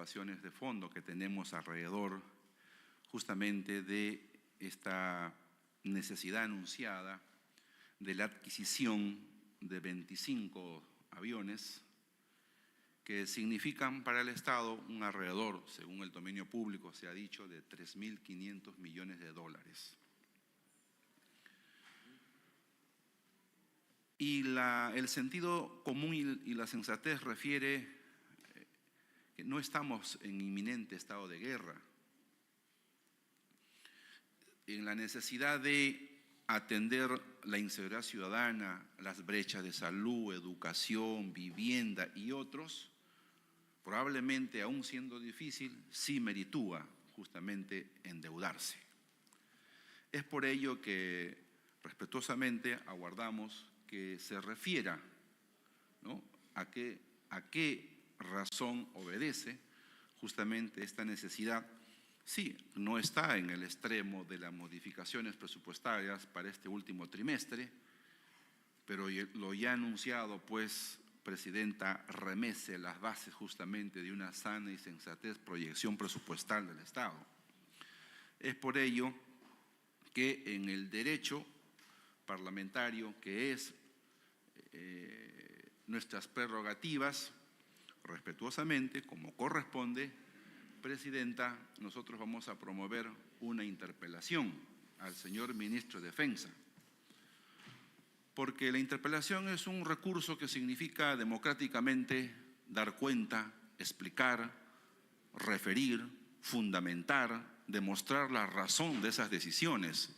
preocupaciones de fondo que tenemos alrededor justamente de esta necesidad anunciada de la adquisición de 25 aviones que significan para el Estado un alrededor, según el dominio público se ha dicho, de 3.500 millones de dólares. Y el sentido común y la sensatez refiere que no estamos en inminente estado de guerra, en la necesidad de atender la inseguridad ciudadana, las brechas de salud, educación, vivienda y otros, probablemente, aún siendo difícil, sí meritúa justamente endeudarse. Es por ello que respetuosamente aguardamos que se refiera, ¿no?, a qué razón obedece justamente esta necesidad. Sí, no está en el extremo de las modificaciones presupuestarias para este último trimestre, pero lo ya anunciado, pues, Presidenta, remece las bases justamente de una sana y sensatez proyección presupuestal del Estado. Es por ello que en el derecho parlamentario, que es nuestras prerrogativas, respetuosamente, como corresponde, Presidenta, nosotros vamos a promover una interpelación al señor Ministro de Defensa, porque la interpelación es un recurso que significa democráticamente dar cuenta, explicar, referir, fundamentar, demostrar la razón de esas decisiones.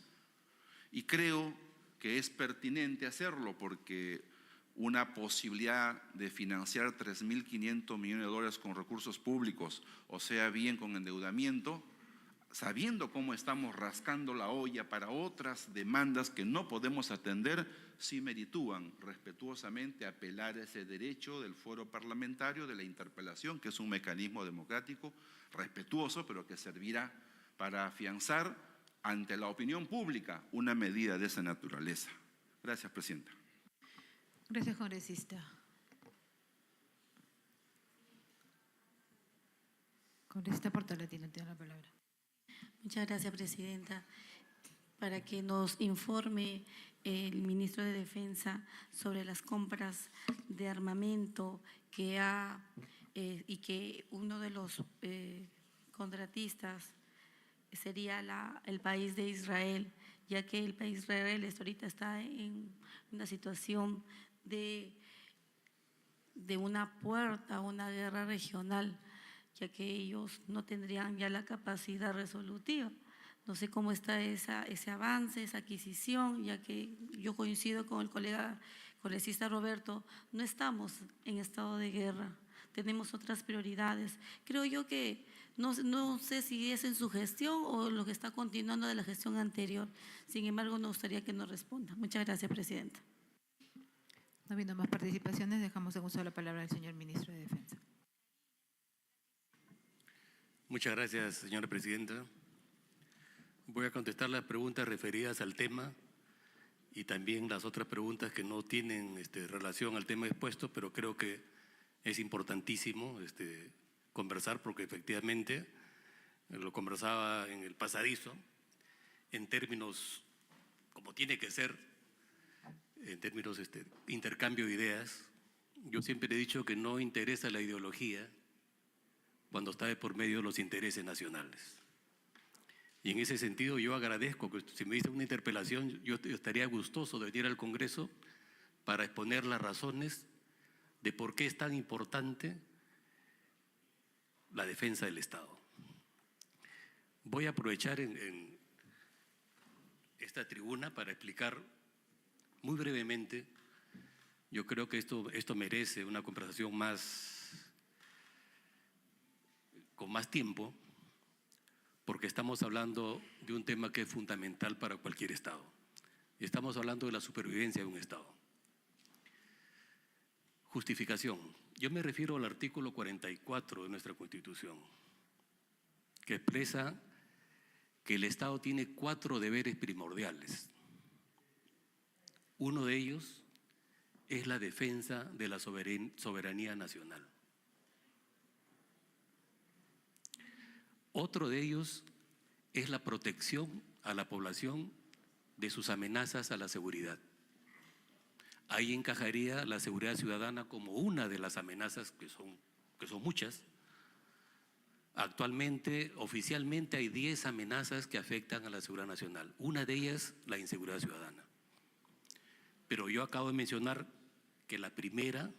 Y creo que es pertinente hacerlo porque una posibilidad de financiar 3.500 millones de dólares con recursos públicos, o sea, bien con endeudamiento, sabiendo cómo estamos rascando la olla para otras demandas que no podemos atender, sí meritúan respetuosamente apelar a ese derecho del foro parlamentario de la interpelación, que es un mecanismo democrático respetuoso, pero que servirá para afianzar ante la opinión pública una medida de esa naturaleza. Gracias, Presidenta. Gracias, congresista. Congresista Portoletti, tiene la palabra. Muchas gracias, Presidenta. Para que nos informe el Ministro de Defensa sobre las compras de armamento y que uno de los contratistas sería el país de Israel, ya que el país de Israel ahorita está en una situación de una puerta a una guerra regional, ya que ellos no tendrían ya la capacidad resolutiva. No sé cómo está ese avance, esa adquisición, ya que yo coincido con el congresista Roberto, no estamos en estado de guerra, tenemos otras prioridades. Creo yo que no sé si es en su gestión o lo que está continuando de la gestión anterior. Sin embargo, nos gustaría que nos responda. Muchas gracias, Presidenta. No habiendo más participaciones, dejamos en uso la palabra al señor Ministro de Defensa. Muchas gracias, señora Presidenta. Voy a contestar las preguntas referidas al tema y también las otras preguntas que no tienen relación al tema expuesto, pero creo que es importantísimo conversar porque efectivamente lo conversaba en el pasadizo en términos como tiene que ser, en términos intercambio de ideas. Yo siempre he dicho que no interesa la ideología cuando está de por medio los intereses nacionales. Y en ese sentido yo agradezco que si me dice una interpelación, yo estaría gustoso de venir al Congreso para exponer las razones de por qué es tan importante la defensa del Estado. Voy a aprovechar en esta tribuna para explicar muy brevemente. Yo creo que esto merece una conversación con más tiempo, porque estamos hablando de un tema que es fundamental para cualquier Estado. Estamos hablando de la supervivencia de un Estado. Justificación. Yo me refiero al artículo 44 de nuestra Constitución, que expresa que el Estado tiene 4 deberes primordiales. Uno de ellos es la defensa de la soberanía nacional. Otro de ellos es la protección a la población de sus amenazas a la seguridad. Ahí encajaría la seguridad ciudadana como una de las amenazas, que son muchas. Actualmente, oficialmente, hay 10 amenazas que afectan a la seguridad nacional. Una de ellas, la inseguridad ciudadana. Pero yo acabo de mencionar que la primera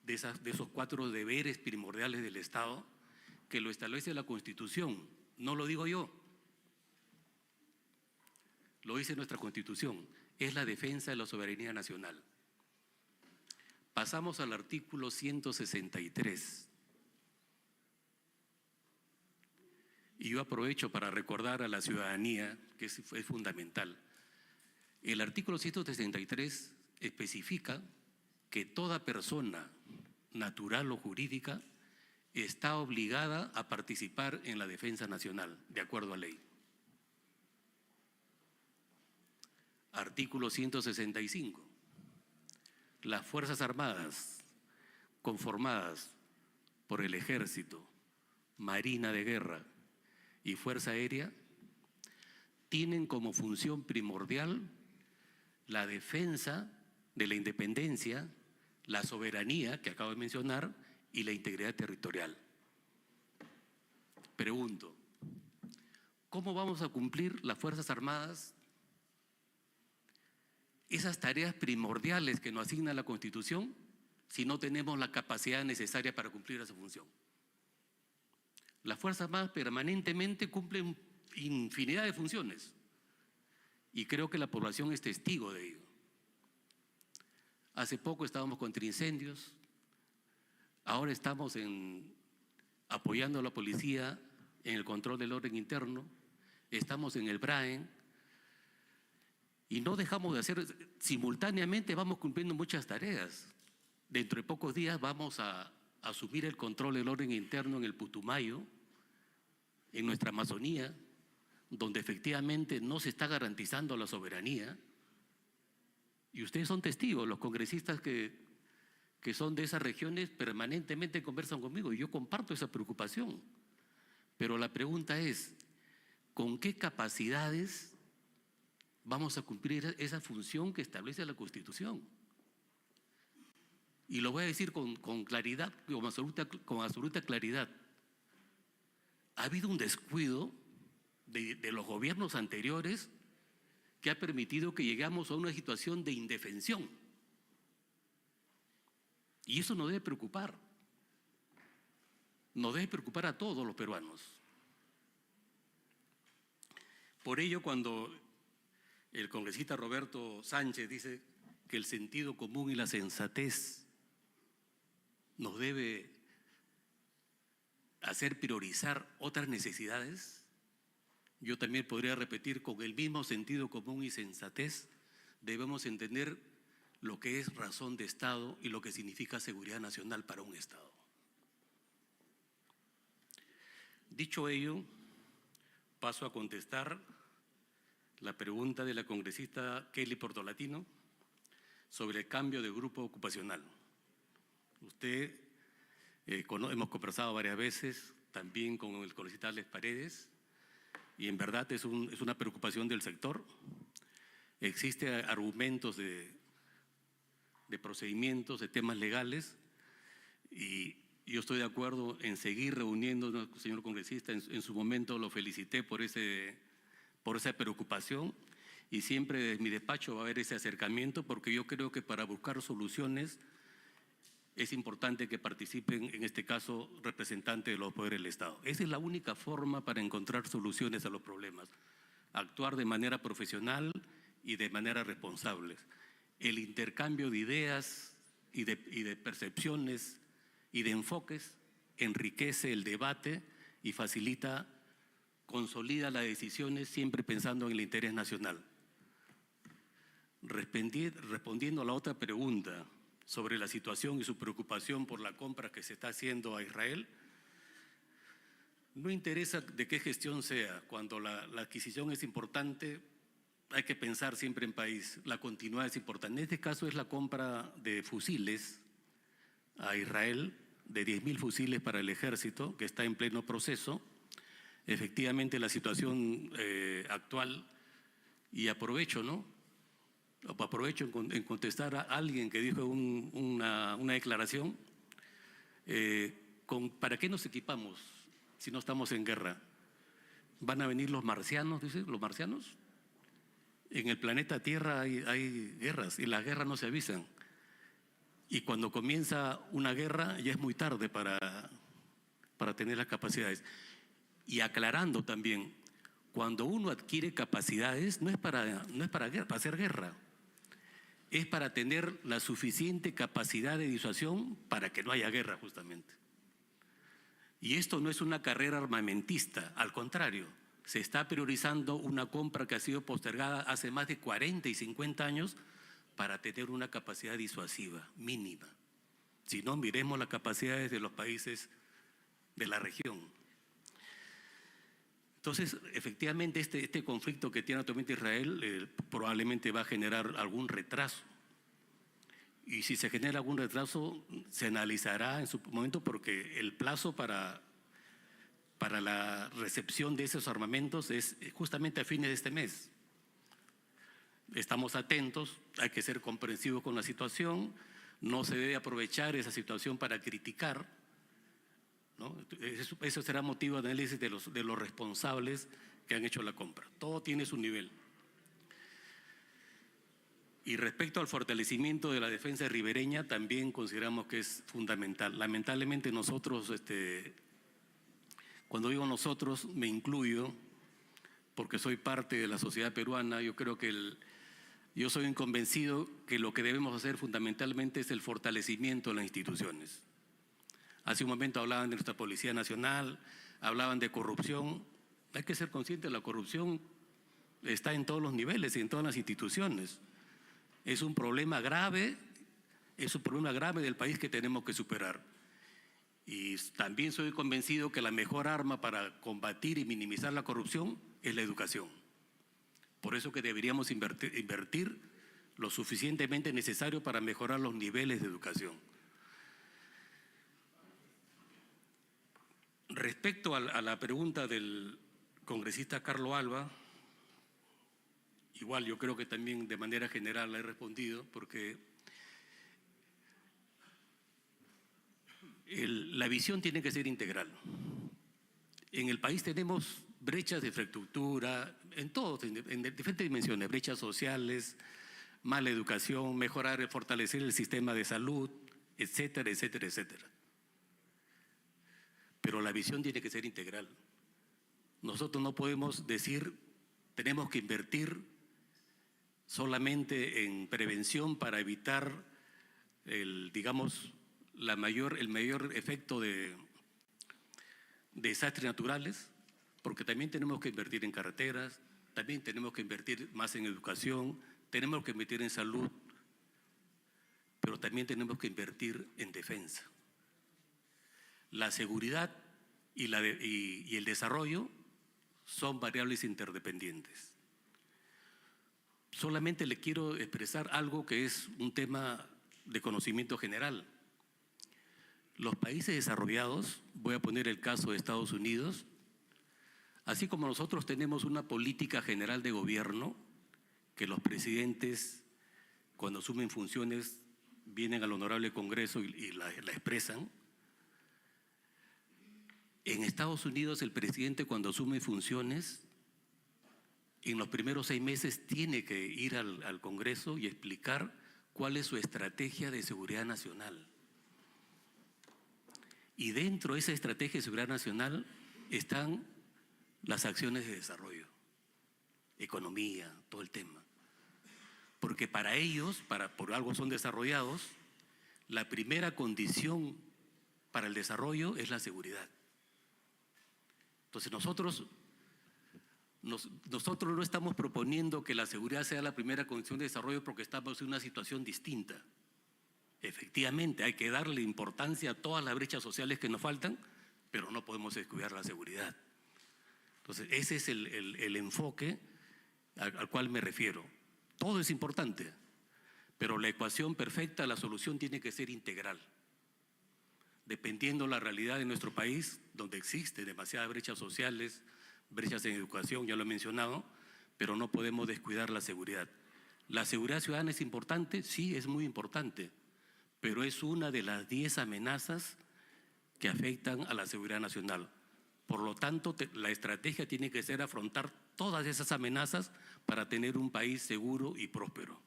de esos 4 deberes primordiales del Estado, que lo establece la Constitución, no lo digo yo, lo dice nuestra Constitución, es la defensa de la soberanía nacional. Pasamos al artículo 163. Y yo aprovecho para recordar a la ciudadanía, que es fundamental. El artículo 163 especifica que toda persona natural o jurídica está obligada a participar en la defensa nacional, de acuerdo a ley. Artículo 165. Las Fuerzas Armadas, conformadas por el Ejército, Marina de Guerra y Fuerza Aérea, tienen como función primordial la defensa de la independencia, la soberanía, que acabo de mencionar, y la integridad territorial. Pregunto, ¿cómo vamos a cumplir las Fuerzas Armadas esas tareas primordiales que nos asigna la Constitución si no tenemos la capacidad necesaria para cumplir esa función? Las Fuerzas Armadas permanentemente cumplen infinidad de funciones y creo que la población es testigo de ello. Hace poco estábamos contra incendios, ahora estamos apoyando a la policía en el control del orden interno, estamos en el BRAEN y no dejamos de hacer, simultáneamente vamos cumpliendo muchas tareas. Dentro de pocos días vamos a asumir el control del orden interno en el Putumayo, en nuestra Amazonía, donde efectivamente no se está garantizando la soberanía. Y ustedes son testigos, los congresistas que son de esas regiones permanentemente conversan conmigo y yo comparto esa preocupación. Pero la pregunta es, ¿con qué capacidades vamos a cumplir esa función que establece la Constitución? Y lo voy a decir con claridad, con absoluta claridad. Ha habido un descuido de los gobiernos anteriores que ha permitido que llegamos a una situación de indefensión. Y eso nos debe preocupar. Nos debe preocupar a todos los peruanos. Por ello, cuando el congresista Roberto Sánchez dice que el sentido común y la sensatez nos debe hacer priorizar otras necesidades, yo también podría repetir, con el mismo sentido común y sensatez debemos entender lo que es razón de Estado y lo que significa seguridad nacional para un Estado. Dicho ello, paso a contestar la pregunta de la congresista Kelly Portolatino sobre el cambio de grupo ocupacional. Usted, hemos conversado varias veces, también con el congresista Alex Paredes, y en verdad es una preocupación del sector. Existen argumentos de procedimientos, de temas legales, y yo estoy de acuerdo en seguir reuniéndonos, señor congresista. En su momento lo felicité por esa preocupación, y siempre desde mi despacho va a haber ese acercamiento, porque yo creo que para buscar soluciones es importante que participen, en este caso, representantes de los poderes del Estado. Esa es la única forma para encontrar soluciones a los problemas, actuar de manera profesional y de manera responsable. El intercambio de ideas y de percepciones y de enfoques enriquece el debate y facilita, consolida las decisiones, siempre pensando en el interés nacional. Respondiendo a la otra pregunta sobre la situación y su preocupación por la compra que se está haciendo a Israel, no interesa de qué gestión sea, cuando la adquisición es importante, hay que pensar siempre en país, la continuidad es importante. En este caso es la compra de fusiles a Israel, de 10.000 fusiles para el ejército, que está en pleno proceso. efectivamente la situación actual, y aprovecho, ¿no? Aprovecho en contestar a alguien que dijo una declaración. ¿Para qué nos equipamos si no estamos en guerra? ¿Van a venir los marcianos, dice? ¿Los marcianos? En el planeta Tierra hay guerras y las guerras no se avisan. Y cuando comienza una guerra ya es muy tarde para tener las capacidades. Y aclarando también, cuando uno adquiere capacidades no es para hacer guerra, es para tener la suficiente capacidad de disuasión para que no haya guerra justamente. Y esto no es una carrera armamentista, al contrario, se está priorizando una compra que ha sido postergada hace más de 40 y 50 años para tener una capacidad disuasiva mínima. Si no, miremos las capacidades de los países de la región. Entonces, efectivamente, este conflicto que tiene actualmente Israel probablemente va a generar algún retraso. Y si se genera algún retraso, se analizará en su momento, porque el plazo para la recepción de esos armamentos es justamente a fines de este mes. Estamos atentos, hay que ser comprensivos con la situación, no se debe aprovechar esa situación para criticar, ¿no? Eso será motivo de análisis de los responsables que han hecho la compra. Todo tiene su nivel. Y respecto al fortalecimiento de la defensa ribereña, también consideramos que es fundamental. Lamentablemente nosotros, cuando digo nosotros, me incluyo, porque soy parte de la sociedad peruana. Yo creo que yo soy un convencido que lo que debemos hacer fundamentalmente es el fortalecimiento de las instituciones. Hace un momento hablaban de nuestra Policía Nacional, hablaban de corrupción. Hay que ser conscientes, la corrupción está en todos los niveles y en todas las instituciones. Es un problema grave del país que tenemos que superar. Y también soy convencido que la mejor arma para combatir y minimizar la corrupción es la educación. Por eso que deberíamos invertir lo suficientemente necesario para mejorar los niveles de educación. Respecto a la pregunta del congresista Carlos Alba, igual yo creo que también de manera general la he respondido, porque la visión tiene que ser integral. En el país tenemos brechas de infraestructura, en diferentes dimensiones, brechas sociales, mala educación, mejorar y fortalecer el sistema de salud, etcétera, etcétera, etcétera. Pero la visión tiene que ser integral. Nosotros no podemos decir, tenemos que invertir solamente en prevención para evitar el mayor efecto de desastres naturales, porque también tenemos que invertir en carreteras, también tenemos que invertir más en educación, tenemos que invertir en salud, pero también tenemos que invertir en defensa. La seguridad y el desarrollo son variables interdependientes. Solamente le quiero expresar algo que es un tema de conocimiento general. Los países desarrollados, voy a poner el caso de Estados Unidos, así como nosotros tenemos una política general de gobierno, que los presidentes, cuando asumen funciones, vienen al honorable Congreso y la expresan. En Estados Unidos, el presidente, cuando asume funciones, en los primeros 6 meses tiene que ir al Congreso y explicar cuál es su estrategia de seguridad nacional. Y dentro de esa estrategia de seguridad nacional están las acciones de desarrollo, economía, todo el tema. Porque para ellos, por algo son desarrollados, la primera condición para el desarrollo es la seguridad. Entonces nosotros no estamos proponiendo que la seguridad sea la primera condición de desarrollo porque estamos en una situación distinta. Efectivamente, hay que darle importancia a todas las brechas sociales que nos faltan, pero no podemos descuidar la seguridad. Entonces, ese es el enfoque al cual me refiero. Todo es importante, pero la ecuación perfecta, la solución tiene que ser integral. dependiendo la realidad de nuestro país, donde existen demasiadas brechas sociales, brechas en educación, ya lo he mencionado, pero no podemos descuidar la seguridad. ¿La seguridad ciudadana es importante? Sí, es muy importante, pero es una de las 10 amenazas que afectan a la seguridad nacional. Por lo tanto, la estrategia tiene que ser afrontar todas esas amenazas para tener un país seguro y próspero.